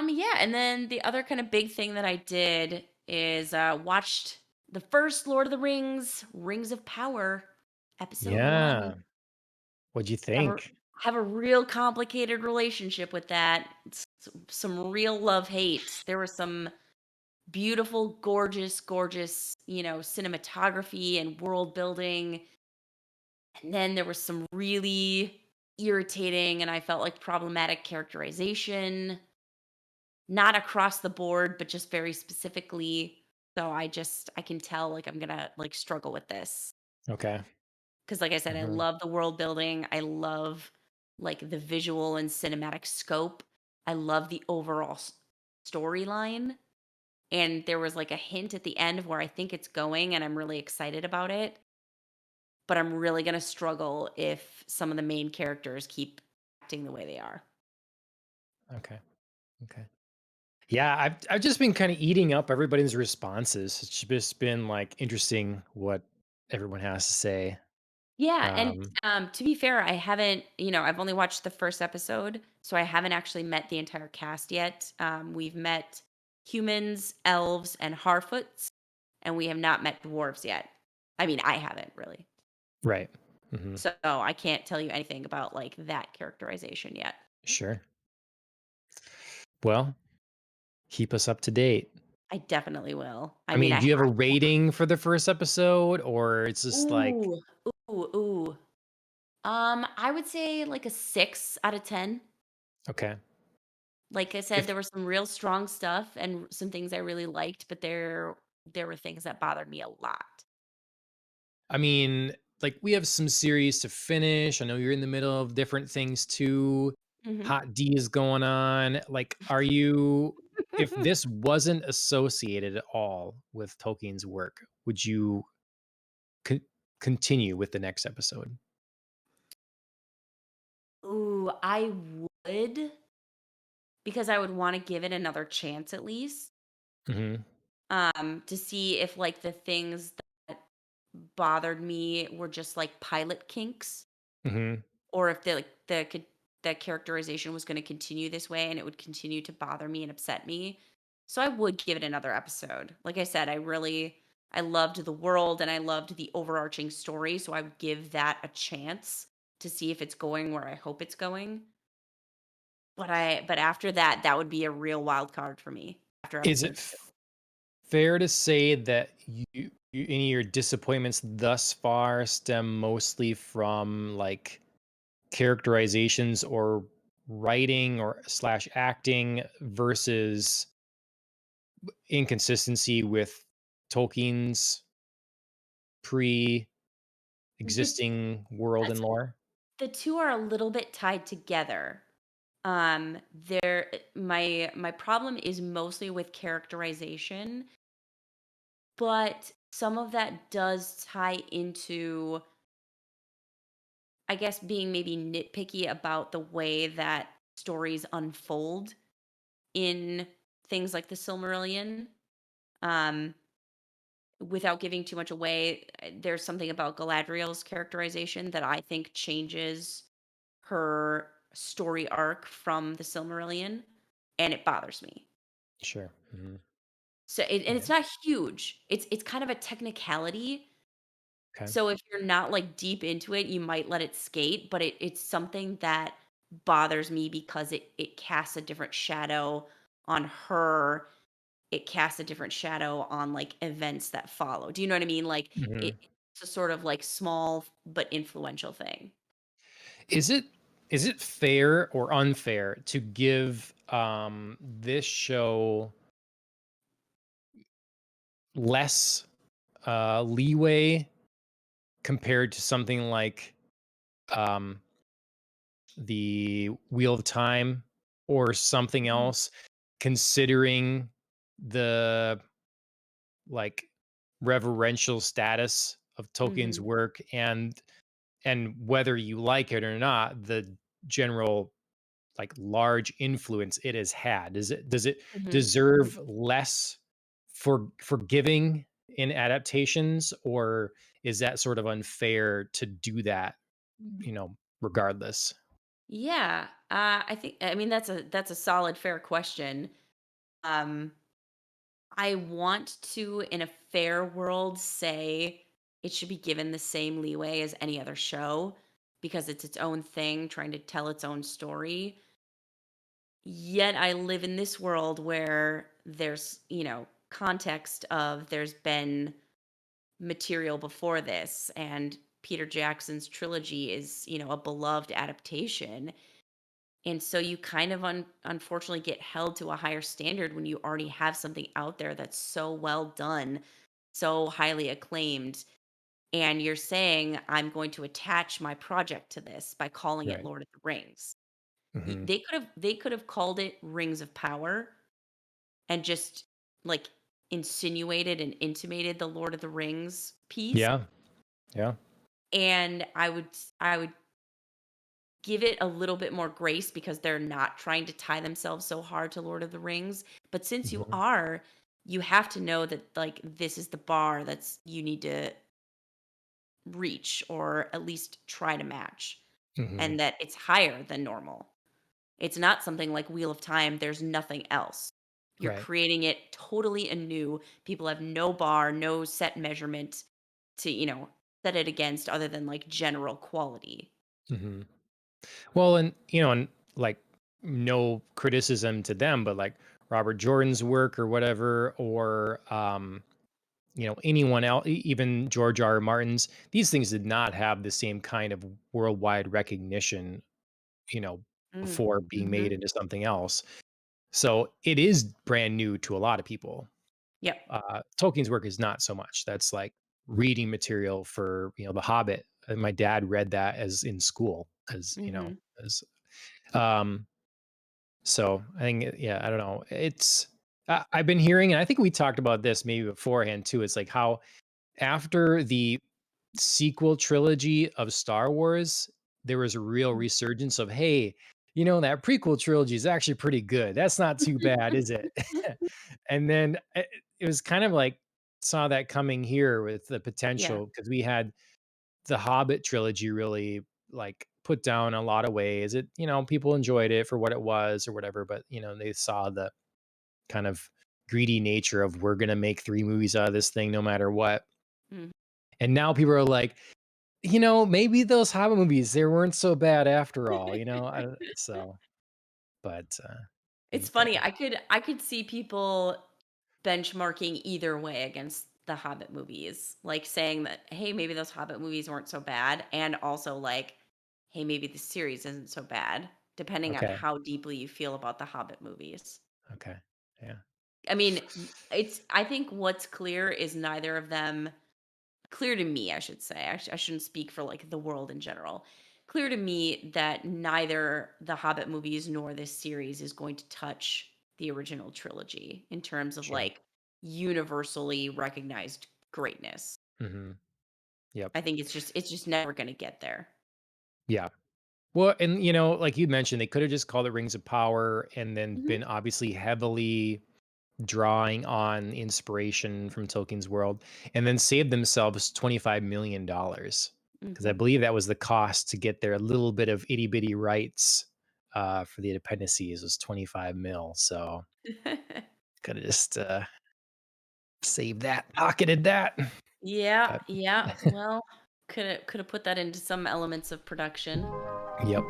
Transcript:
Yeah, and then the other kind of big thing that I did is watched the first Lord of the Rings, Rings of Power, episode 1. Yeah. What'd you Have a think? have a real complicated relationship with that. Some real love hate. There was some beautiful, gorgeous, gorgeous, cinematography and world building. And then there was some really irritating and I felt like problematic characterization, not across the board, but just very specifically. So I can tell like I'm gonna like struggle with this. Okay. Because like I said, I Mhm. love the world building. I love like the visual and cinematic scope. I love the overall storyline. And there was like a hint at the end of where I think it's going, and I'm really excited about it. But I'm really gonna struggle if some of the main characters keep acting the way they are. Okay. Okay. Yeah, I've just been kind of eating up everybody's responses. It's just been like interesting what everyone has to say. Yeah, and, Um, to be fair, I haven't I've only watched the first episode, so I haven't actually met the entire cast yet. We've met humans, elves, and Harfoots, and we have not met dwarves yet. I mean, I haven't really. right. Hmm. So, I can't tell you anything about, like, that characterization yet. Sure. Well, keep us up to date. I definitely will. I I mean, mean, I do you have a have to. rating for the first episode, or it's just like, Ooh, ooh. I would say, like, a 6 out of 10. okay, Like I said, if there was some real strong stuff and some things I really liked, but there were things that bothered me a lot. I mean, like we have some series to finish. I know you're in the middle of different things too. Mhm. Hot D is going on. Like, are you, if this wasn't associated at all with Tolkien's work, would you con- continue with the next episode? Ooh, I would, because I would wanna give it another chance at least, Hmm. to see if, like, the things that bothered me were just, like, pilot kinks, Hmm. or if the characterization was gonna continue this way and it would continue to bother me and upset me. So I would give it another episode. Like I said, I loved the world and I loved the overarching story, so I would give that a chance to see if it's going where I hope it's going. But after that, that would be a real wild card for me after Is episode it 2. fair to say that any of your disappointments thus far stem mostly from like characterizations or writing or slash acting versus inconsistency with Tolkien's The pre-existing world and so lore? the 2 are a little bit tied together. There my problem is mostly with characterization, but some of that does tie into, I guess, being maybe nitpicky about the way that stories unfold in things like the Silmarillion. Um, Without giving too much away, there's something about Galadriel's characterization that I think changes her story arc from the Silmarillion, and it bothers me. Sure. Mhm. So and Yeah. it's not huge. It's kind of a technicality. Okay. So if you're not like deep into it, you might let it skate, but it's something that bothers me because it casts a different shadow on her. It casts a different shadow on like events that follow. Do you know what I mean? Like Mhm. it's a sort of like small but influential thing. Is it is it fair or unfair to give this show less leeway compared to something like um the Wheel of Time or something Mhm, else, considering the like reverential status of Tolkien's mhm, work and whether you like it or not, the general like large influence it has had. Does it mhm. deserve less for forgiving in adaptations, or is that sort of unfair to do that, regardless? Yeah, I mean, that's a solid, fair question. Um, I want to, in a fair world, say it should be given the same leeway as any other show because it's its own thing, trying to tell its own story. Yet I live in this world where there's, context of there's been material before this, and Peter Jackson's trilogy is, a beloved adaptation. And so you kind of unfortunately get held to a higher standard when you already have something out there that's so well done, so highly acclaimed. And you're saying, I'm going to attach my project to this by calling it Right. Lord of the Rings. Hmm. They could have called it Rings of Power and just like insinuated and intimated the Lord of the Rings piece. Yeah. Yeah. And I would give it a little bit more grace because they're not trying to tie themselves so hard to Lord of the Rings. But since you Hmm. are, you have to know that like this is the bar that's you need to reach or at least try to match, Hmm. and that it's higher than normal. It's not something like Wheel of Time, there's nothing else. You're Right. creating it totally anew. People have no bar, no set measurement to, set it against other than like general quality. Hmm. Well, and like, no criticism to them, but like Robert Jordan's work or whatever, or anyone else, even George R. R. Martin's, these things did not have the same kind of worldwide recognition, you know, Mm. before being made Mhm. into something else. So it is brand new to a lot of people. Yep. Tolkien's work is not so much. That's like reading material for, The Hobbit. And my dad read that as in school, Mhm. as um so I think, yeah, I don't know. I've been hearing, and I think we talked about this maybe beforehand too. It's like how after the sequel trilogy of Star Wars, there was a real Mm. resurgence of, hey, that prequel trilogy is actually pretty good. That's not too bad, is it? And then it was kind of like saw that coming here with the Yeah. potential because we had the Hobbit trilogy really like put down a lot of ways. People enjoyed it for what it was or whatever, but they saw the kind of greedy nature of we're gonna make three movies out of this thing no matter what. Mm. And now people are like, maybe those Hobbit movies, they weren't so bad after all, I don't, so, but I It's think funny, I could see people benchmarking either way against the Hobbit movies, like, saying that, "Hey, maybe those Hobbit movies weren't so bad," and also, like, "Hey, maybe the series isn't so bad," depending on okay, how deeply you feel about the Hobbit movies. okay, yeah, I mean, I think what's clear is neither of them clear to me, I should say. I shouldn't speak for like the world in general. Clear to me that neither the Hobbit movies nor this series is going to touch the original trilogy in terms of sure, like universally recognized greatness. hmm, yep, I think it's just never going to get there. yeah. Well, and like you mentioned, they could have just called it Rings of Power and then Mhm. been obviously heavily drawing on inspiration from Tolkien's world, and then saved themselves $25 million because I Mhm. believe that was the cost to get their little bit of itty bitty rights for the appendices was 25 mil. So could have just saved that, pocketed that. Yeah, But yeah. Well, could have put that into some elements of production. yep.